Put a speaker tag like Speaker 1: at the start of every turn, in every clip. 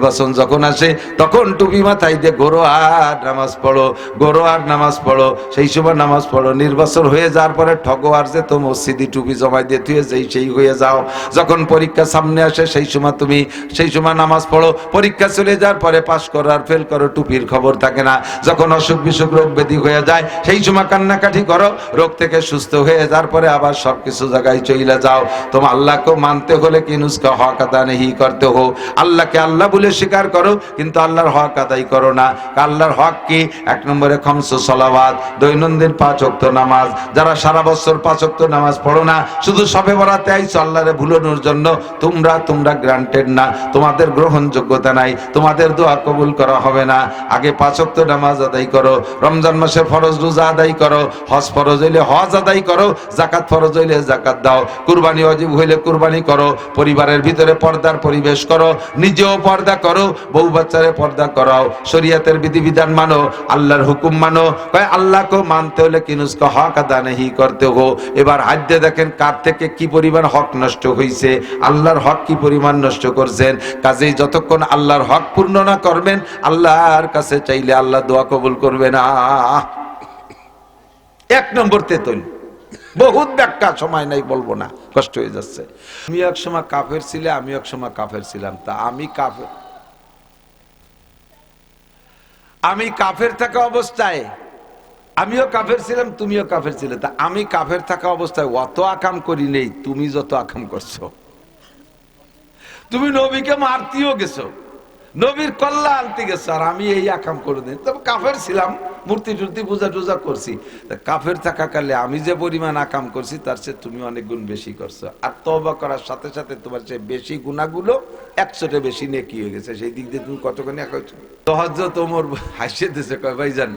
Speaker 1: নির্বাচন যখন আসে তখন টুপি মাথায় দিয়ে ঘরোয়ার নামাজ পড়ো, ঘরোয়ার নামাজ পড়ো, সেই সময় নামাজ পড়ো। নির্বাচন হয়ে যাওয়ার পরে ঠগোয়ার যে তো মসজিদি টুপি জমাই দিয়ে তুই সেই হয়ে যাও। যখন পরীক্ষা সামনে আসে সেই সময় নামাজ পড়ো। পরীক্ষা চলে যাওয়ার পরে পাশ করো আর ফেল করো, টুপির খবর থাকে না। যখন অসুখ বিসুখ রোগ ব্যাধি হয়ে যায় সেই সময় কান্নাকাটি করো, রোগ থেকে সুস্থ হয়ে যাওয়ার পরে আবার সবকিছু জায়গায় চলে যাও। তোমার আল্লাহকে মানতে হলে কি নুসকা হক আদায় নেই করতে হো, আল্লাহকে আল্লাহ বলে স্বীকার করো কিন্তু আল্লাহর হক আদায় করো না। আল্লাহর হক কি? 1 নম্বরে খামসু সালাওয়াত, দৈনন্দিন 5 ওয়াক্ত নামাজ। যারা সারা বছর 5 ওয়াক্ত নামাজ পড়ো না, শুধু সবে বরাতে আইছো আল্লাহরে ভুলানোর জন্য, তোমরা গ্রান্টেড না, তোমাদের গ্রহণযোগ্যতা নাই, তোমাদের দোয়া কবুল করা হবে না। আগে 5 ওয়াক্ত নামাজ আদায় করো, রমজান মাসে ফরজ রোজা আদায় করো, হজ ফরজ হইলে হজ আদায় করো, যাকাত ফরজ হইলে যাকাত দাও, কুরবানি ওয়াজিব হইলে কুরবানি করো, পরিবারের ভিতরে পর্দার পরিবেশ করো, নিজেও পর্দা করো, বউ বাচ্চারে পর্দা করাও, শরীয়তের বিধিবিধান মানো, আল্লাহর হুকুম মানো। কয় আল্লাহকে মানতে হলে কি নুসকা হক আদা নেই করতে হো। এবার হাজ্জে দেখেন কার থেকে কি পরিমাণ হক নষ্ট হইছে, আল্লাহর হক কি পরিমাণ নষ্ট করছেন। কাজেই যতক্ষণ আল্লাহর হক পূর্ণ না করবেন, আল্লাহর কাছে চাইলে আল্লাহ দোয়া কবুল করবে না। 1 নম্বর তেতুল, বহুত ব্যাখ্যা, সময় নাই, বলবো না, কষ্ট হয়ে যাচ্ছে। তুমি এক সময় কাফের ছিলে, আমি এক সময় কাফের ছিলাম। তা আমি কাফের থাকা অবস্থায় আমিও কাফের ছিলাম, তুমিও কাফের ছিলে। তা আমি কাফের থাকা অবস্থায় অত আকাম করি নেই তুমি যত আকাম করছো। তুমি নবীকে মারতেও গেছো, নবীর কল্লা আনতে গেছো, আর আমি এই আকাম করে দিই। তবে কাফের ছিলাম, মূর্তি টুর্তি পূজা টুজা করছি। কাফের থাকাকালে আমি যে পরিমাণ আকাম করছি তার চেয়ে তুমি অনেক গুণ বেশি করছো। আর তওবা করার সাথে সাথে তোমার চেয়ে বেশি গুনাহগুলো 100টা বেশি নেকি হয়ে গেছে। সেই দিক দিয়ে তুমি কতখানি একাইছো। তহজ্জুদ ওমর হাসিয়ে দিয়েছে, কয় ভাইজান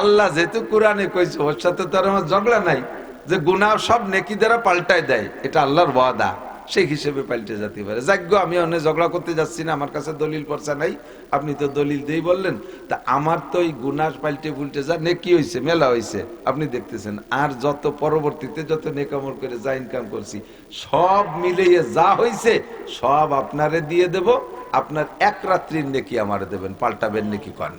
Speaker 1: আল্লাহ যেহেতু কোরআনে কইছে, ওর সাথে তো আর আমার ঝগড়া নাই, যে গুনাহ সব নেকি দ্বারা পাল্টায় দেয়, এটা আল্লাহর ওয়াদা, সেই হিসেবে পাল্টে যেতে পারে। যাজ্ঞ আমি অনেক ঝগড়া করতে যাচ্ছি না, আমার কাছে দলিল পড়ছা নাই, আপনি তো দলিল দিয়ে বললেন। তা আমার তো এই গুনাহ পাল্টে ফুলটে যা নেকি হয়েছে, মেলা হয়েছে, আপনি দেখতেছেন। আর যত পরবর্তীতে যত নেকামল করে যা ইনকাম করছি সব মিলিয়ে যা হয়েছে সব আপনারে দিয়ে দেব, আপনার 1 রাত্রির নেকি আমারে দেবেন, পাল্টাবেন নেকি কন।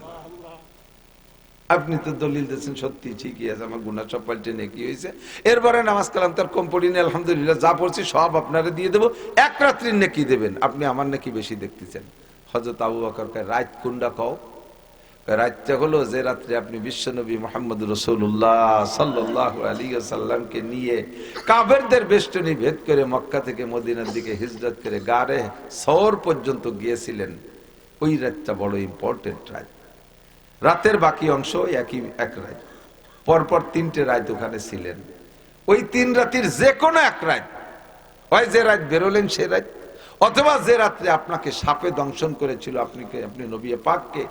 Speaker 1: আপনি তো দলিল দিয়েছেন, সত্যি ঠিকই আছে, আমার গুনাহ সব পাল্টে নেকি হয়েছে। এরপরে নামাজ কালাম তার কম পড়িনি, আলহামদুলিল্লাহ, যা পড়ছি সব আপনারে দিয়ে দেবো, 1 রাত্রির নেকি দেবেন, আপনি আমার নেকি বেশি দেখতেছেন। হযরত আবু বকর কয় রাত কোনটা কও? রাতটা হলো যে রাত্রে আপনি বিশ্বনবী মুহাম্মদ রাসূলুল্লাহ সাল্লাল্লাহু আলাইহি ওয়াসাল্লামকে নিয়ে কাফেরদের বেষ্টনী ভেদ করে মক্কা থেকে মদিনার দিকে হিজরত করে গারে সওর পর্যন্ত গিয়েছিলেন। ওই রাতটা বড় ইম্পর্টেন্ট রাত। রাতের বাকি অংশ এক রাত, পরপর 3টে রাত ওখানে ছিলেন। ওই 3 রাতের যে কোনো এক রাত, হয় যে রাত বেরোলেন সে রাত, অথবা যে রাত্রে আপনাকে সাপে দংশন করেছিল, আপনি নবী পাককে,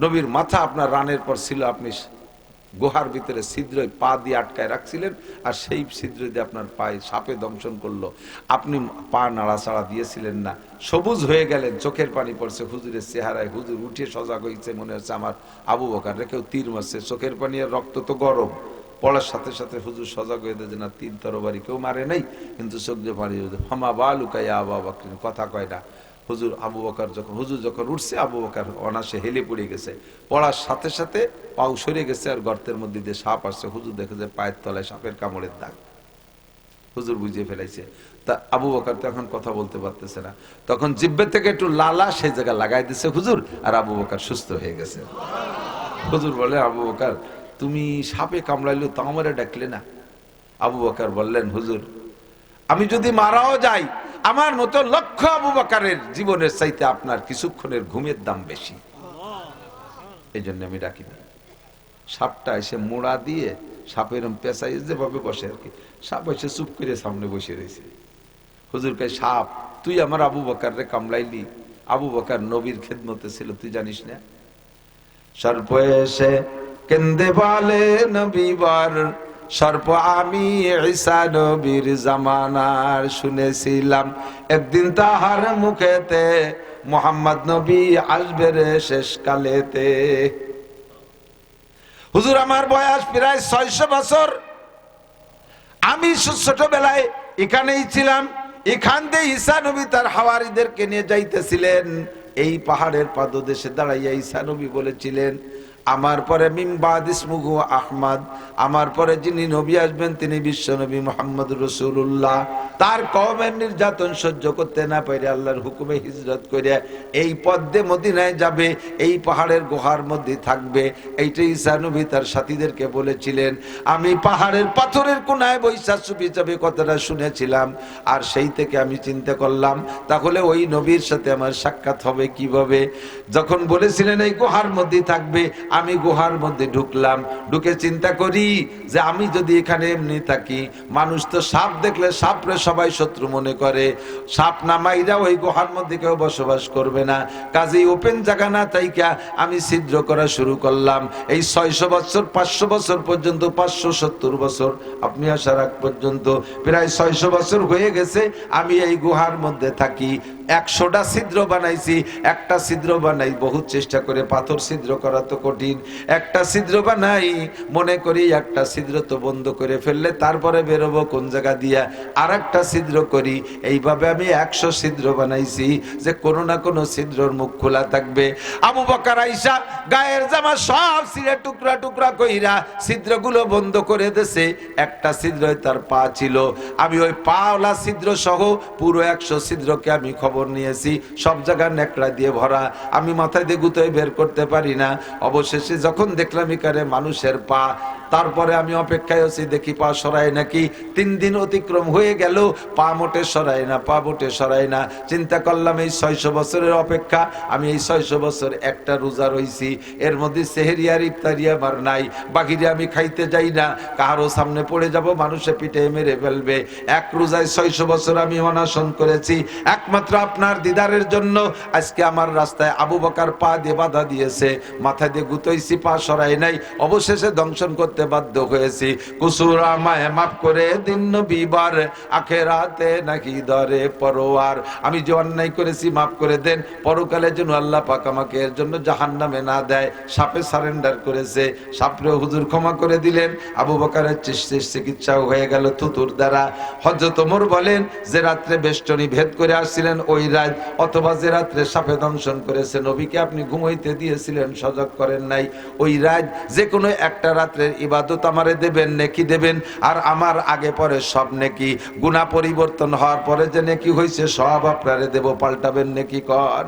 Speaker 1: নবীর মাথা আপনার রানের পর ছিল, আপনি গুহার ভিতরে ছিদ্র পা দিয়ে আটকায় রাখছিলেন, আর সেই ছিদ্র দিয়ে আপনার পায়ে সাপে দংশন করলো, আপনি পা নাড়াচাড়া দিয়েছিলেন না, সবুজ হয়ে গেলেন, চোখের পানি পড়ছে হুজুরের চেহারায়, হুজুর উঠে সজাগ হয়েছে, মনে হচ্ছে আমার আবু বকর রেখেও তীর মারছে, চোখের পানি আর রক্ত তো গরম পড়ার সাথে সাথে হুজুর সজাগ হয়ে দেয় যে না, তীর তরবারি কেউ মারে নাই, কিন্তু চোখ দিয়ে পানি হামা বা লুকাইয়া আবু বকর, কথা কয় না। হুজুর যখন উঠছে, আবু বকর অনাসে হেলে পড়ে গেছে, পড়ার সাথে সাথে পাও সরে গেছে, আর গর্তের মধ্যে দিয়ে সাপ আসছে। হুজুর দেখে যে পায়ের তলায় সাপের কামড়ের দাগ, হুজুর বুঝিয়ে ফেলাইছে। তা আবু বকর তো এখন কথা বলতে পারতেছে না, তখন জিহ্বা থেকে একটু লালা সেই জায়গা লাগাই দিছে হুজুর, আর আবু বকর সুস্থ হয়ে গেছে। হুজুর বলে, আবু বকর তুমি সাপে কামড়াইলো তা আমারে ডাকলে না? আবু বকর বললেন, হুজুর আমি যদি মারাও যাই, আমার মতো লক্ষ আবু বকরের জীবনের চাইতে আপনার কিছুক্ষণের ঘুমের দাম বেশি, এই জন্য আমি ডাকিনি। সাপটা এসে মোড়া দিয়ে সাপের পেঁচাই যেভাবে বসে আর কি, সাপ এসে চুপ করে সামনে বসে রয়েছে। হুজুর কয়, সাপ তুই আমার আবু বকর রে কামড়াইলি? আবু বকর নবীর খেদমতে ছিল, তুই জানিস না? সর্প এসে কেন্দে বলে নবীবার, সর্প আমি ঈসা নবীর জামানার শুনেছিলাম, একদিন তাহার মুখেতে মুহাম্মদ নবী আসবে রে শেষ কালেতে। হুজুর আমার বয়স প্রায় 600 বছর, আমি ছোটবেলায় এখানেই ছিলাম, এখান দিয়ে ঈসা নবী তার হাওয়ারীদেরকে নিয়ে যাইতেছিলেন, এই পাহাড়ের পাদদেশে দাঁড়াইয়া ঈসা নবী বলেছিলেন, আমার পরে মিন বাদ ইসমুহু আহমদ, আমার পরে যিনি নবী আসবেন তিনি বিশ্ব নবী মুহাম্মদ রাসূলুল্লাহ। তার কওমের নির্যাতন সহ্য করতে না পেরে আল্লাহর হুকুমে হিজরত করে এই পদ্মে মদিনায় যাবে, এই পাহাড়ের গুহার মধ্যে থাকবে। এইটা ঈসা নবী তার সাথীদেরকে বলেছিলেন। আমি পাহাড়ের পাথরের কোনায় বৈশা চুপি চাপে কথাটা শুনেছিলাম, আর সেই থেকে আমি চিন্তা করলাম তাহলে ওই নবীর সাথে আমার সাক্ষাৎ হবে কিভাবে। যখন বলেছিলেন এই গুহার মধ্যে থাকবে, আমি গুহার মধ্যে ঢুকলাম, ঢুকে চিন্তা করি যে আমি যদি এখানে এমনি থাকি, মানুষ তো সাপ দেখলে সাপরে সবাই শত্রু মনে করে, সাপ না মাইরা ওই গুহার মধ্যে কেউ বসবাস করবে না, কাজেই ওপেন জায়গা না তাইকা আমি ছিদ্র করা শুরু করলাম। এই 600 বছর 500 বছর পর্যন্ত, 570 বছর আপনি আসার আগ পর্যন্ত প্রায় 600 বছর হয়ে গেছে আমি এই গুহার মধ্যে থাকি। 100টা ছিদ্র বানাইছি, একটা ছিদ্র বানাই বহুত চেষ্টা করে, পাথর ছিদ্র করা তো কঠিন, একটা ছিদ্র বানাই, মনে করি একটা ছিদ্র তো বন্ধ করে ফেললে তারপরে বেরোবো কোন জায়গা দিয়া, আর একটা ছিদ্র করি। এইভাবে আমি 100 ছিদ্র বানাইছি যে কোনো না কোনো ছিদ্রর মুখ খোলা থাকবে। আবু বকর আয়েশা গায়ের জামা সব ছিঁড়ে টুকরা টুকরা কইরা ছিদ্রগুলো বন্ধ করে দেছে, একটা ছিদ্রই তার পা ছিল। আমি ওই পাওলা ছিদ্র সহ পুরো 100 ছিদ্রকে আমি খবর নিয়েছি, সব জায়গায় নেকড়া দিয়ে ভরা, আমি মাথায় দিয়ে গুতোয় বের করতে পারি না। অবশেষে যখন দেখলাম এখানে মানুষের পা, তারপরে আমি অপেক্ষায় আছি দেখি পা সরায় নাকি। 3 দিন অতিক্রম হয়ে গেল, পা মোটে সরায় না, পা মোটে সরায় না। চিন্তা করলাম এই 600 বছরের অপেক্ষা, আমি এই 600 বছর একটা রোজা রইছি, এর মধ্যে সেহরি আর ইফতারি আমার নাই, বাকিরে আমি খাইতে যাই না, কারো সামনে পড়ে যাব, মানুষে পিঠে মেরে ফেলবে। এক রোজায় 600 বছর আমি অনশন করেছি, একমাত্র আপনার দিদারের জন্য। আজকে আমার রাস্তায় আবু বকর পা দিয়ে বাধা দিয়েছে, মাথা দিয়ে গুতইছি, পা সরাই নাই, অবশেষে দংশন করতে বাধ্য হয়েছি। কুসুর আমায় মাফ করে দিন নবীবার, আখেরাতে নাকি দরে পরোয়ার। আমি যে অন্যায় করেছি মাফ করে দেন, পরকালের জন্য আল্লাহ পাক আমাকে এর জন্য জাহান্নামে না দেয়। সাপে সারেন্ডার করেছে, সাপরে হুজুর ক্ষমা করে দিলেন। আবু বকরের চিকিৎসাও হয়ে গেল থুতুর দ্বারা। হযরত ওমর বলেন যে রাত্রে বেষ্টনী ভেদ করে আসছিলেন ওই রাত, অথবা যে রাত্রে সাপে দংশন করেছে নবীকে আপনি ঘুমাইতে দিয়েছিলেন, সজাগ করেন নাই, ওই রাত যে কোনো একটা রাত্রের ইবাদত আমারে দেবেন, নেকি দেবেন, আর আমার আগে পরে সব নেকি, গুনাহ পরিবর্তন হওয়ার পরে যে নেকি হয়েছে সব আপনারে দেব, পাল্টাবেন নেকি কন।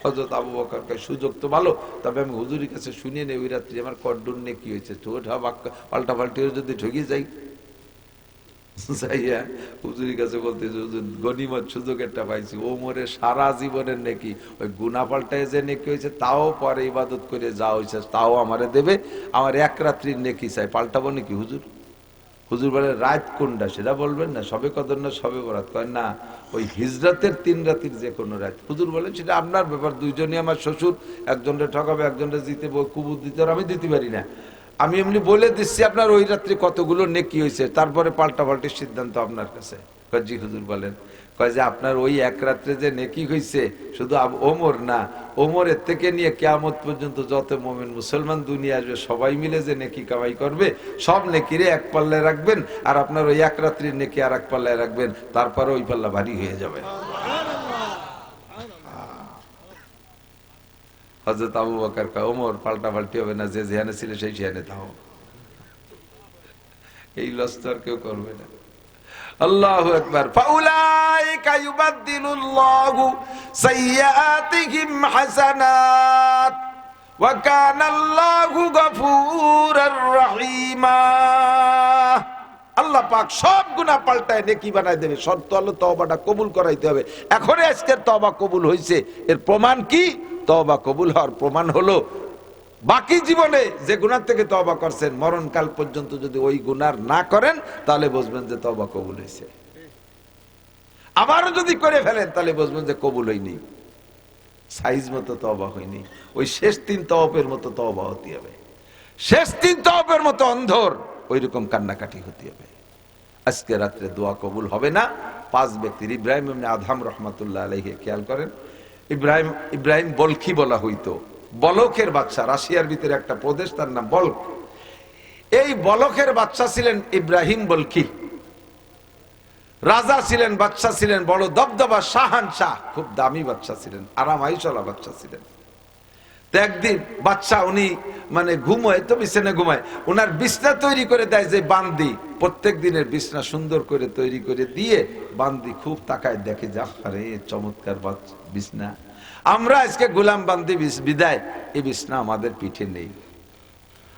Speaker 1: হযরত আবু বকর কয় সুযোগ তো ভালো, তবে আমি হুজুরের কাছে শুনিয়ে নেই ওই রাত্রে আমার কড্ডুর নেকি হয়েছে, তো পাল্টা পাল্টিও যদি ঠকে যাই। হুজুরের কাছে বলতেছে গনিমত সুযোগ একটা পাইছি, ওমরের সারা জীবনের নেকি ওই গুনাহ পাল্টায় যে নেকি হয়েছে তাও পরে ইবাদত করে যা হয়েছে তাও আমারে দেবে, আমার এক রাত্রির নেকি চাই, পাল্টাবো নাকি হুজুর? হুজুর বলে রাত কোনটা সেটা বলবেন না, সবে কদর না সবে বরাত? কয় না, ওই হিজরতের 3 রাতের যে কোনো রাত। হুজুর বলেন সেটা আপনার ব্যাপার, দুইজনই আমার শ্বশুর, একজনটা ঠকাবে একজনটা জিতে কুবুর দিতে, আমি দিতে পারি না। আমি এমনি বলে দিচ্ছি আপনার ওই রাত্রে কতগুলো নেকি হয়েছে, তারপরে পাল্টা পাল্টির সিদ্ধান্ত আপনার কাছে। জি হুজুর বলেন। কয় যে আপনার ওই এক রাত্রে যে নেকি হয়েছে শুধু ওমর না, ওমরের থেকে নিয়ে কিয়ামত পর্যন্ত যত মুমিন মুসলমান দুনিয়া আসবে সবাই মিলে যে নেকি কামাই করবে, সব নেকিরে এক পাল্লায় রাখবেন, আর আপনার ওই এক রাত্রির নেকি আর এক পাল্লায় রাখবেন, তারপরে ওই পাল্লা ভারী হয়ে যাবে। হযরত আবু বকর কয় ওমর পাল্টা পাল্টি হবে না, যে যেখানে ছিল সেই সেখানে থাও, এই লস্ত আর কেউ করবে না। আল্লাহু আকবার। ফাউলাইকা ইউবাদদিলুল্লাহু সাইয়্যাতিহিম হাসানাত ওয়া কানাল্লাহু গফুরুর রহিমা। আল্লাহ পাক সব গুনাহ পাল্টায় নেকি বানায় দেবে, শর্ত হলো তওবাটা কবুল করাইতে হবে। এখনই আজকের তওবা কবুল হয়েছে, এর প্রমাণ কি? তওবা কবুল হওয়ার প্রমাণ হলো বাকি জীবনে যে গুনাহ থেকে তওবা করছেন মরণকাল পর্যন্ত যদি ওই গুনাহ না করেন তাহলে বুঝবেন যে তওবা কবুল হয়েছে। আবারও যদি করে ফেলেন তাহলে বুঝবেন যে কবুল হয়নি, সাইজ মতো তওবা হয়নি। ওই শেষ 3 তওবের মতো তওবা হতে হবে, শেষ 3 তওবের মতো অন্ধর ওই রকম কান্নাকাটি হতে হবে। আজকে রাত্রে দোয়া কবুল হবে না 5 ব্যক্তির। ইব্রাহিম ইবনে আদহাম রাহমাতুল্লাহ আলাইহি, খেয়াল করেন, ইব্রাহিম বলখি বলা হইতো, বলকের বাচ্চা, রাশিয়ার ভিতরে একটা প্রদেশ তার নাম বলক। এই বলকের বাচ্চা ছিলেন ইব্রাহিম বলখি। রাজা ছিলেন, বাদশা ছিলেন, বড় দবদবা শাহানশাহ, খুব দামি বাদশা ছিলেন, আরামাই চলা বাদশা ছিলেন। তো একদিন বাদশা উনি মানে ঘুমায় তো বিছানে ঘুমায়, উনার বিছনা তৈরি করে দেয় যে বান্দি, প্রত্যেক দিনের বিছনা সুন্দর করে তৈরি করে দিয়ে বান্দি খুব তাকায় দেখে, যা আরে চমৎকার বিছনা, আমরা আজকে গোলাম বান্দি বিদায় এই বিছনা আমাদের পিঠে নেই।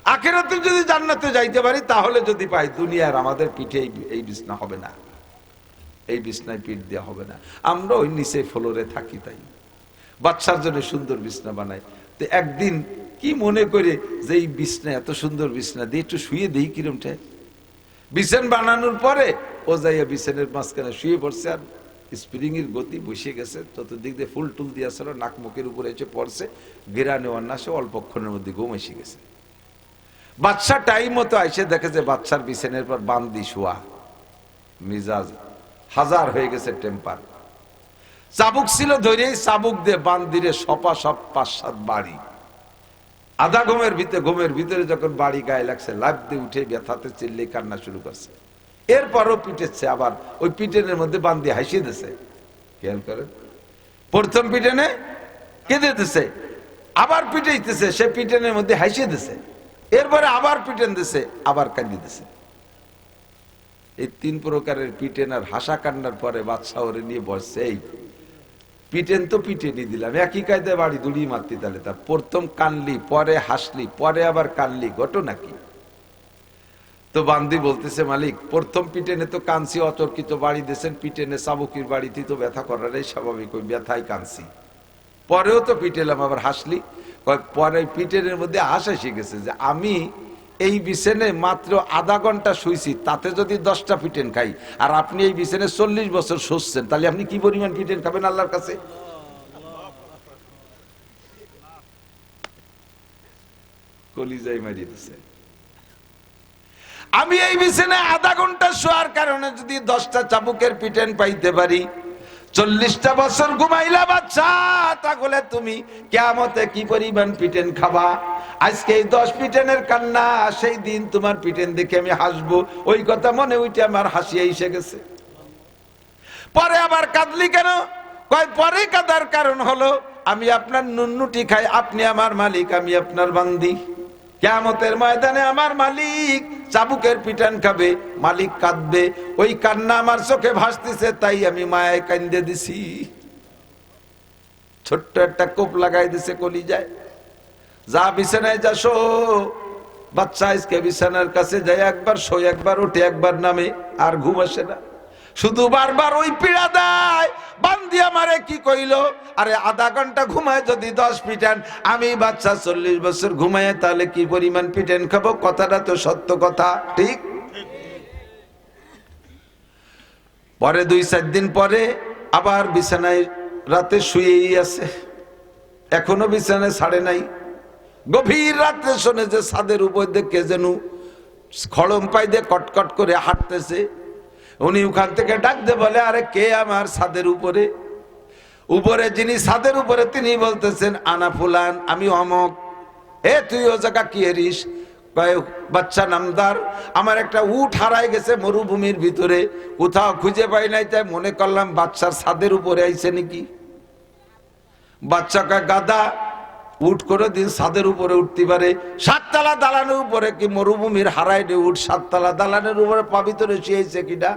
Speaker 1: আখিরাতে যদি জান্নাতে যাইতে পারি তাহলে যদি পাই, দুনিয়ার আমাদের পিঠে এই বিছনা হবে না, এই বিছনায় পিঠ দেওয়া হবে না, আমরা ওই নিচে ফ্লোরে থাকি। তাই বাচ্চার জন্য সুন্দর বিছনা বানায়। তো একদিন কি মনে করে যে এই বিছনা, এত সুন্দর বিছনা দিয়ে একটু শুয়ে দেই কিরমটা, বিছান বানানোর পরে ও যাইয়া বিছানের মাঝখানে শুয়ে পড়ছে, আর স্প্রিং এর গতি বসে গেছে, চতুর্দিক দিয়ে ফুল টুল দিয়েছিল, নাক মুখের উপরে এসে পড়ছে, গেরা নেওয়ার না, সে অল্পক্ষণের মধ্যে ঘুম এসে গেছে। বাচ্চা টাইম মতো আইসে দেখে যে বাচ্চার বিছানের পর বান্দি শোয়া, মিজাজ হাজার হয়ে গেছে, টেম্পার। চাবুক ছিল ধরে, চাবুক দিয়ে বান্দিরে সপা সপ 5-7 বাড়ি। আধা ঘুমের ভিতরে যখন বাড়ি গায়ে লাগছে, লাফ দিয়ে উঠে ব্যথাতে চিল্লে কান্না শুরু করছে। এরপরও পিটেছে, আবার ওই পিটেনের মধ্যে বান্দি হাসিয়ে দিছে, খেয়াল করে, প্রথম পিটেনে কেঁদে দিছে, আবার পিটাইতেছে, সে পিটেনের মধ্যে হাসিয়ে দিছে, এরপরে আবার পিটেন দিছে, আবার কান্দি দিছে। এই 3 প্রকারের পিটেন আর হাসা কান্নার পরে বাদশা ওরে নিয়ে বসছে, এই পিটেন তো পিটেনি দিলাম, একই কায়দায় বাড়ি দুড়ি মারতি, তাহলে তার প্রথম কানলি, পরে হাসলি, পরে আবার কানলি, ঘটনা কি? তো বান্দি বলতেছে, মালিক প্রথম পিটেনে তো কানছি, অতর্কিত বাড়ি দিয়েছেন, পিটেনে চাবুকির বাড়িতে তো ব্যথা করাটাই স্বাভাবিক, ওই ব্যথায় কানছি, পরেও তো পিটেলাম, আবার হাসলি। পরে পিটেনের মধ্যে হাসা শিখেছে যে আমি এই বিছানে মাত্র আধা ঘন্টা শুইছি, তাতে যদি 10টা পিটেন খাই, আর আপনি এই বিছানে 40 বছর শুচ্ছেন, তাহলে আপনি কি পরিমাণ পিটেন খাবেন আল্লাহর কাছে? কলিজায় মারিয়ে দিছে। আমি এই বিছানে আধা ঘন্টা শোয়ার কারণে যদি 10টা চাবুকের পিটেন পাইতে পারি, 40টা বছর ঘুমাইলা বাচ্চা, তাহলে তুমি কিয়ামতে কি পরিমাণ পিটেন খাবা? আজকে এই 10 পিটেনের কান্না, সেই দিন তোমার পিটেন দেখে আমি হাসবো, ওই কথা মনে উঠে আমার হাসি এসে গেছে। পরে আবার কাঁদলি কেন? কয় পরে কাঁদার কারণ হলো, আমি আপনার নুন্নুটি খাই, আপনি আমার মালিক, আমি আপনার বান্দি। কিয়ামতের ময়দানে আমার মালিক চাবুকের পিটান খাবে, মালিক কাঁদবে, ওই কান্না আমার চোখে ভাসতেছে, তাই আমি মায়ায় কান্দে দিছি। ছোট্ট একটা কোপ লাগাই দিছে কলিজায়, যা বিছানায় যা শো। বাচ্চা আজকে বিছানার কাছে যায়, একবার শোয়, একবার ওঠে, একবার নামে, আর ঘুম আসে না, শুধু বারবার ওই পীড়া দেয়। বান্দি আমারে কি কইলো, আরে আধা ঘন্টা ঘুমায় যদি 10 পিটান, আমি বাচ্চা 40 বছর ঘুমায়, তাহলে কি পরিমাণ পিটেন খাবো? কথাটা তো সত্য কথা, ঠিক? পরে 2-4 দিন পরে আবার বিছানায় রাতে শুয়েই আছে, এখনো বিছানায় ছাড়ে নাই। গভীর রাতে শোনে যে ছাদের উপর দিয়ে কে যেন খড়ম পাই দিয়ে কটকট করে হাঁটতেছে। উনি ওখান থেকে ডাক দিয়ে বলে, আরে কে আমার ছাদের উপরে? উপরে যিনি ছাদের উপরে তিনি বলতেছেন, আনা ফুলান, আমি অমক। এ তুই ও জায়গা কি এরিস? বাচ্চা নামদার, আমার একটা উট হারাই গেছে মরুভূমির ভিতরে, কোথাও খুঁজে পাই নাই, তাই মনে করলাম বাচ্চার ছাদের উপরে আইছে নাকি। বাচ্চাকে গাদা, উট করে দিন ছাদের উপরে উঠতে পারে? 7 তলা দালানের উপরে কি মরুভূমির হারাইডে উঠ 7 তলা দালানের উপরে পবিত্র শুয়েছে কিনা?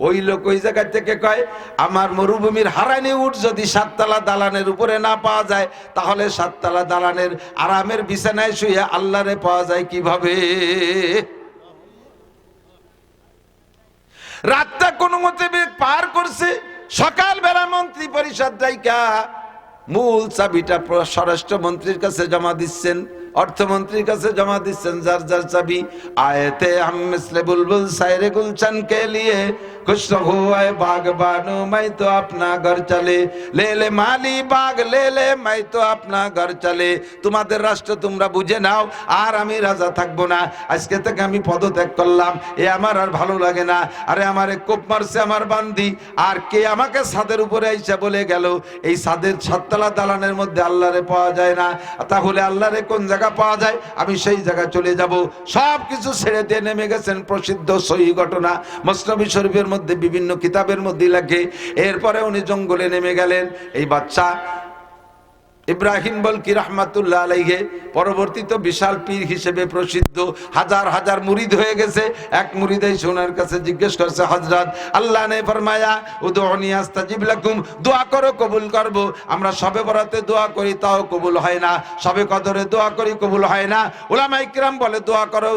Speaker 1: ওই লোক ওই জায়গা থেকে কয়, আমার মরুভূমির হারাইনি উঠ যদি 7 তলা দালানের উপরে না পাওয়া যায়, তাহলে 7 তলা দালানের আরামের বিছানায় শুয়ে আল্লাহরে পাওয়া যায় কিভাবে? রাতটা কোনো মতে পার করছে। সকালবেলা মন্ত্রী পরিষদ রাইকা মূল চাবিটা স্বরাষ্ট্র মন্ত্রীর কাছে জমা দিচ্ছেন, অর্থমন্ত্রীর কাছে জমা দিচ্ছেন, যার যার চাবি। আয়েতে हम मिसले बुलबुल सायरे गुलशन के लिए खुश हुए बागबानो मैं तो अपना घर चले ले ले माली बाग ले ले मैं तो अपना घर चले। তোমাদের রাষ্ট্র তোমরা বুঝে নাও, আর আমি রাজা থাকবো না, আজকে থেকে আমি পদত্যাগ করলাম, এ আমার আর ভালো লাগে না। আরে আমারে কোপ মারছে আমার বান্দি, আর কে আমাকে ছাদের উপরে আইসা বলে গেল এই ছাদের 7 তলা দালানের মধ্যে আল্লাহরে পাওয়া যায় না, তাহলে আল্লাহরে কোন জায়গা পাওয়া যায়? আমি সেই জায়গায় চলে যাব। সব কিছু ছেড়ে দিয়ে নেমে গেছেন। প্রসিদ্ধ সহি ঘটনা মুসনাদ শরীফের মধ্যে বিভিন্ন কিতাবের মধ্যে লাগে। এরপরে উনি জঙ্গলে নেমে গেলেন। এই বাচ্চা ইব্রাহিম বলকি রহমাতুল্লাহ আলাইহি পরবর্তীতে বিশাল পীর হিসেবে প্রসিদ্ধ, হাজার হাজার মুরিদ হয়ে গেছে। এক মুরিদ এই সোনার কাছে জিজ্ঞেস করছে, হযরত আল্লাহ ने फरमाया উদউনি আস্তাজিব লাকুম, দোয়া করো কবুল করব। আমরা শবে বরাতে দোয়া করি তাও কবুল হয় না, শবে কদরে দোয়া করি কবুল হয় না। উলামায়ে কিরাম বলে দোয়া করো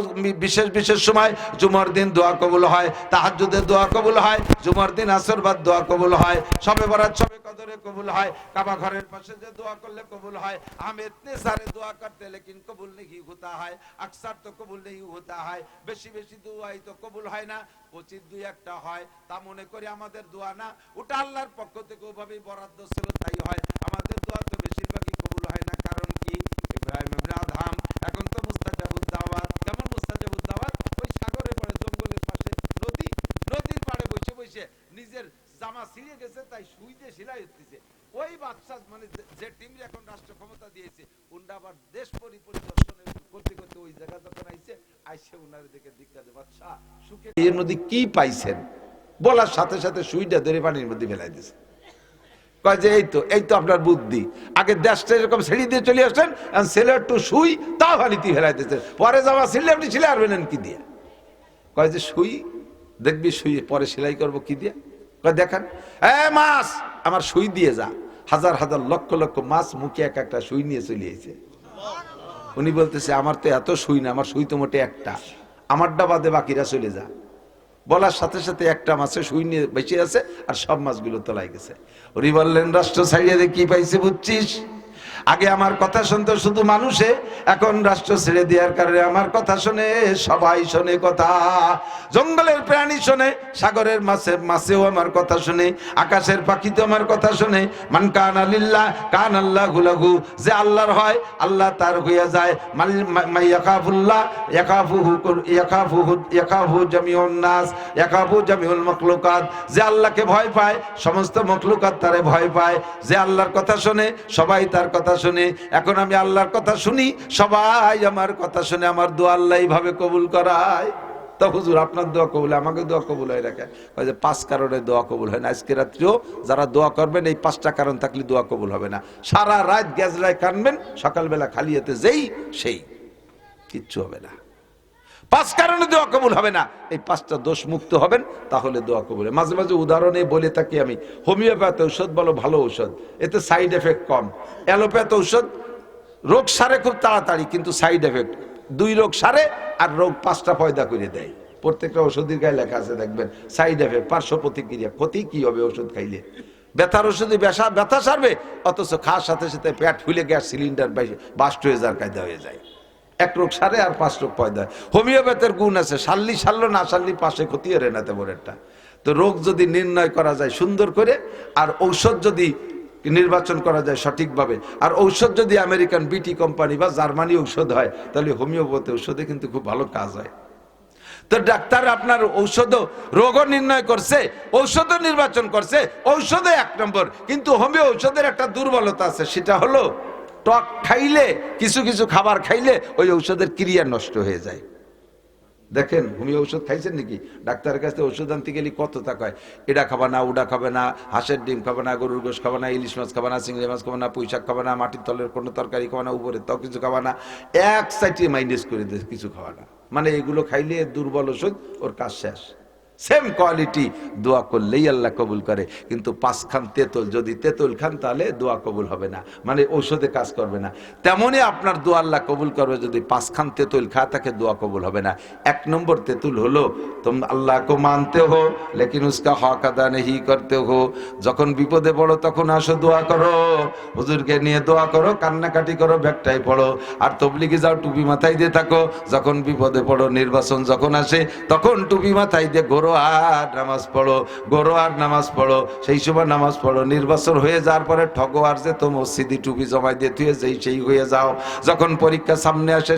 Speaker 1: বিশেষ বিশেষ সময়, জুমার দিন দোয়া কবুল হয়, তাহাজ্জুদে দোয়া কবুল হয়, জুমার দিন আসর বাদ দোয়া কবুল হয়, শবে বরাত শবে কদরে কবুল হয়, কাবা ঘরের পাশে যে দোয়া করলে कबूल है। हम इतने सारे दुआ करते हैं लेकिन कबूल नहीं होता है, अक्सर तो कबूल नहीं होता है, बेशी बेशी दुआई तो कबूल है ना, उचित दुई একটা হয় তা মনে করি আমাদের দোয়া না, ওটা আল্লাহর পক্ষ থেকে ওভাবে বরাদ্দ ছিল তাই হয়। আমাদের দোয়া তো বেশিরভাগই কবুল হয় না। কারণ কি? ইব্রাহিম ইবনে আদহাম এখন তো মুস্তাজাবুদ দাওয়াত। কেমন মুস্তাজাবুদ দাওয়াত? ওই সাগরের পাড়ে জঙ্গলের পাশে নদীর পাড়ে বসে বসে নিজের জামা ছিঁড়ে গেছে তাই সুই দিয়ে সেলাই হচ্ছে। ওই বাদশা মানে যে টিম এখন রাষ্ট্র ক্ষমতা দিয়েছে উন্ডা আবার দেশ পরিদর্শনে করতে করতে ওই জায়গা যখন আইসে উনার দিকে দিকটা যে বাদশা সুখে এই নদী কি পাইছেন বলার সাথে সাথে সুইটা ধরে পানির মধ্যে ফেলাই দিয়েছে। কয় যে এই তো আপনার বুদ্ধি, আগে দেশটা এরকম ছেড়ে দিয়ে চলে আসছেন, ছেলে একটু সুই তাও পানিতে ফেলাই দিয়েছে, পরে যাওয়া ছিললে আপনি ছেলে আরবেন কি দিয়ে? কয় যে সুই দেখবি, সুই পরে সেলাই করবো কি দিয়ে? কয় দেখান, মাছ আমার সুই দিয়ে যা। হাজার হাজার লক্ষ লক্ষ মাছ মুখে এক একটা সুই নিয়ে চলে এসেছে। উনি বলতেছে আমার তো এত সুই না, আমার সুই তো মোটে একটা, আমারটা বাদে বাকিরা চলে যা। বলার সাথে সাথে একটা মাছে সুই নিয়ে বেঁচে আছে আর সব মাছগুলো তলায় গেছে। উনি বললেন রাষ্ট্র ছাড়িয়ে দিয়ে কি পাইছে বুঝছিস? আগে আমার কথা শুনতো শুধু মানুষে, এখন রাষ্ট্র ছেড়ে দেওয়ার কারণে আমার কথা শুনে সবাই শোনে কথা। জঙ্গলের প্রাণী শোনে, সাগরের মাছেও আমার কথা শুনে, আকাশের পাখি তো আমার কথা শুনে। মান কানা লিল্লাহ কান আল্লাহু লাহু, যে আল্লাহর হয় আল্লাহ তার হয়ে যায়। মাই ইয়াকাফুল্লাহ ইয়াকাফু জামিউন নাস ইয়াকাফু জামিউল মাখলুকাত, যে আল্লাহকে ভয় পায় সমস্ত মাখলুকাত তারে ভয় পায়। যে আল্লাহর কথা শুনে সবাই তার কথা শুনে। এখন আমি আল্লাহর কথা শুনি, সবাই আমার কথা শুনে, আমার দোয়া আল্লাহ এইভাবে কবুল করায়। তো হুজুর আপনার দোয়া কবুল, আমাকে দোয়া কবুল হয় রাখে। যে 5 কারণে দোয়া কবুল হয় না। আজকে রাত্রেও যারা দোয়া করবেন এই 5টা কারণ থাকলে দোয়া কবুল হবে না। সারা রাত গ্যাজরায় কানবেন, সকালবেলা খালি হাতে যেই সেই কিচ্ছু হবে না। 5 কারণে দোয়া কবুল হবে না। এই 5টা দোষ মুক্ত হবেন তাহলে দোয়া কবুল হবে। মাঝে মাঝে উদাহরণে বলে থাকি আমি, হোমিওপ্যাথি ঔষধ বলো ভালো ঔষধ, এতে সাইড এফেক্ট কম। অ্যালোপ্যাথি ঔষধ রোগ সারে খুব তাড়াতাড়ি, কিন্তু সাইড এফেক্ট 2 রোগ সারে আর রোগ 5টা পয়দা করে দেয়। প্রত্যেকটা ওষুধের গায়ে লেখা আছে দেখবেন সাইড এফেক্ট, পার্শ্ব প্রতিক্রিয়া, ক্ষতি কি হবে ওষুধ খাইলে। ব্যথার ওষুধে ব্যথা সারবে, অথচ খাওয়ার সাথে সাথে পেট ফুলে গ্যাস সিলিন্ডার বাস্ট হয়ে যাওয়ার কায়দা হয়ে যায়। 1 রোগ সারে আর 5 রোগ পয়দা। হোমিওপ্যাথের গুণ আছে, সারলো না সারলি পাশে ক্ষতি হয়ে না তেমনটা। তো রোগ যদি নির্ণয় করা যায় সুন্দর করে, আর ঔষধ যদি নির্বাচন করা যায় সঠিকভাবে, আর ঔষধ যদি আমেরিকান বিটি কোম্পানি বা জার্মানি ঔষধ হয়, তাহলে হোমিওপ্যাথি ঔষধে কিন্তু খুব ভালো কাজ হয়। তো ডাক্তার আপনার ঔষধও রোগও নির্ণয় করছে, ঔষধও নির্বাচন করছে, ঔষধে 1 নম্বর। কিন্তু হোমিও ঔষধের একটা দুর্বলতা আছে, সেটা হলো টক খাইলে, কিছু কিছু খাবার খাইলে ওই ঔষধের ক্রিয়া নষ্ট হয়ে যায়। দেখেন হোমিও ঔষধ খাইছেন নাকি? ডাক্তারের কাছে ওষুধ আনতে গেলে কত টাকা হয়, এটা খাবে না, ওটা খাবে না, হাঁসের ডিম খাবে না, গরুর গোশ খাবে না, ইলিশ মাছ খাবে না, চিংড়ি মাছ খাবে না, পুঁইশাক খাবে না, মাটির তলের কোনো তরকারি খাবে না, উপরে তাও কিছু খাবে না, এক সাইডে মাইনাস করে দিয়ে কিছু খাবে না। মানে এগুলো খাইলে দুর্বল ওষুধ, ওর কাজ শেষ। সেম কোয়ালিটি, দোয়া করলেই আল্লাহ কবুল করে। কিন্তু 5 খান তেঁতুল, যদি তেঁতুল খান তাহলে দোয়া কবুল হবে না, মানে ঔষধে কাজ করবে না। তেমনই আপনার দোয়া আল্লাহ কবুল করবে যদি 5 খান তেঁতুল খা তাকে দোয়া কবুল হবে না। 1 নম্বর তেঁতুল হলো তুম আল্লাহ কো মানতে হো লেকিন উসকা হক আদা নেহি করতে হো। যখন বিপদে পড়ো তখন আসো দোয়া করো, হুজুরকে নিয়ে দোয়া করো, কান্নাকাটি করো, ব্যাগটাই পড়ো, আর তবলিগে যাও, টুপি মাথায় দিয়ে থাকো। যখন বিপদে পড়ো, নির্বাচন যখন আসে তখন টুপি মাথায় দিয়ে গরোয়ার নামাজ পড়ো, গরোয়ার নামাজ পড়ো, সেই সময় নামাজ পড়ো। নির্বাচন হয়ে যাওয়ার পরে ঠগোয়ার যে তো মসজিদে টুপি জমাই দিয়ে তুই সেই হয়ে যাও। যখন পরীক্ষা সামনে আসে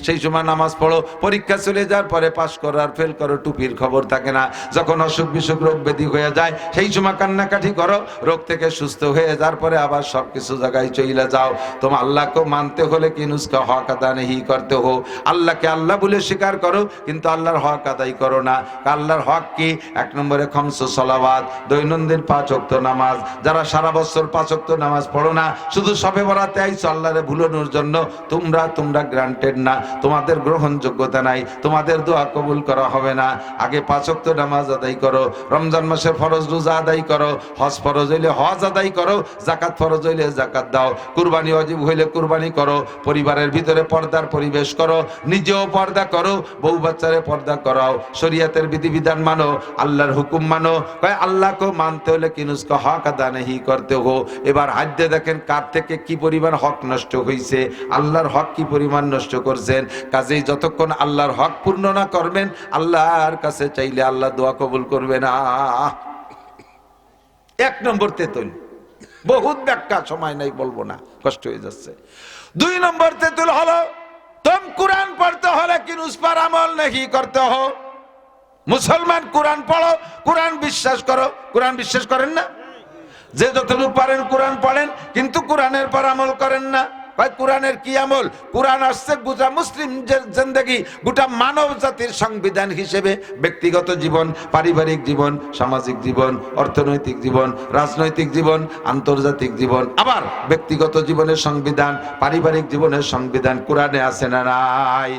Speaker 1: সেই সময় নামাজ পড়ো। পরীক্ষা চলে যাওয়ার পরে পাস করো আর ফেল করো, টুপির খবর থাকে না। যখন অসুখ বিসুখ রোগ ব্যাধি হয়ে যায় সেই সময় কান্নাকাটি করো, রোগ থেকে সুস্থ হয়ে যাওয়ার পরে আবার সবকিছু জায়গায় চলে যাও। তোমার আল্লাহকে মানতে হলে কি নুসকা হক আদা নেহি করতে হো। আল্লাহকে আল্লাহ বলে স্বীকার করো, কিন্তু আল্লাহর হক আদায় করো না। আল্লাহর হক কি? 1 নম্বরে খামসু সালাওয়াত, দৈনন্দিন 5 ওয়াক্ত নামাজ। যারা সারা বছর 5 ওয়াক্ত নামাজ পড়ো না, শুধু সবে বরাতে আইছো আল্লাহরে ভুলানোর জন্য, তোমরা গ্রান্টেড না, তোমাদের গ্রহণযোগ্যতা নাই, তোমাদের দোয়া কবুল করা হবে না। আগে 5 ওয়াক্ত নামাজ আদায় করো, রমজান মাসে ফরজ রোজা আদায় করো, হজ ফরজ হইলে হজ আদায় করো, যাকাত ফরজ হইলে যাকাত দাও, কুরবানি ওয়াজিব হইলে কুরবানি করো, পরিবারের ভিতরে পর্দার পরিবেশ করো, নিজেও পর্দা করো, বউ বাচ্চারে পর্দা করাও, শরীয়তের বিধিবিধান মানো, আল্লাহর হুকুম মানো। কয় আল্লাহকে মানতে হলে কিনুসকা হক আদা নেহি করতে হো। এবার হাত দিয়ে দেখেন কার থেকে কি পরিমাণ হক নষ্ট হয়েছে, আল্লাহর হক কি পরিমাণ নষ্ট করছেন। কাজেই যতক্ষণ আল্লাহর হক পূর্ণ না করবেন, আল্লাহর কাছে চাইলে আল্লাহ দোয়া কবুল করবে না। 1 নম্বর তেতুল, বহুত ব্যাখ্যা, সময় নাই, বলবো না, কষ্ট হয়ে যাচ্ছে। 2 নম্বর তেতুল হলো तुम कुरान पढ़ते हो लेकिन उस पर अमल नहीं करते हो। मुसलमान कुरान पढ़ो, कुरान विश्वास करो, कुरान विश्वास करें ना, যে যতটুকু পারেন কুরআন পড়েন, কিন্তু কুরআনের পর আমল করেন না। ভাই কুরআনের কি আমল? কুরআন আসছে গোটা মুসলিম জিন্দেগি, গোটা মানব জাতির সংবিধান হিসেবে ব্যক্তিগত জীবন, পারিবারিক জীবন, সামাজিক জীবন, অর্থনৈতিক জীবন, রাজনৈতিক জীবন, আন্তর্জাতিক জীবন, আবার ব্যক্তিগত জীবনের সংবিধান, পারিবারিক জীবনের সংবিধান কুরআনে আছে না নাই?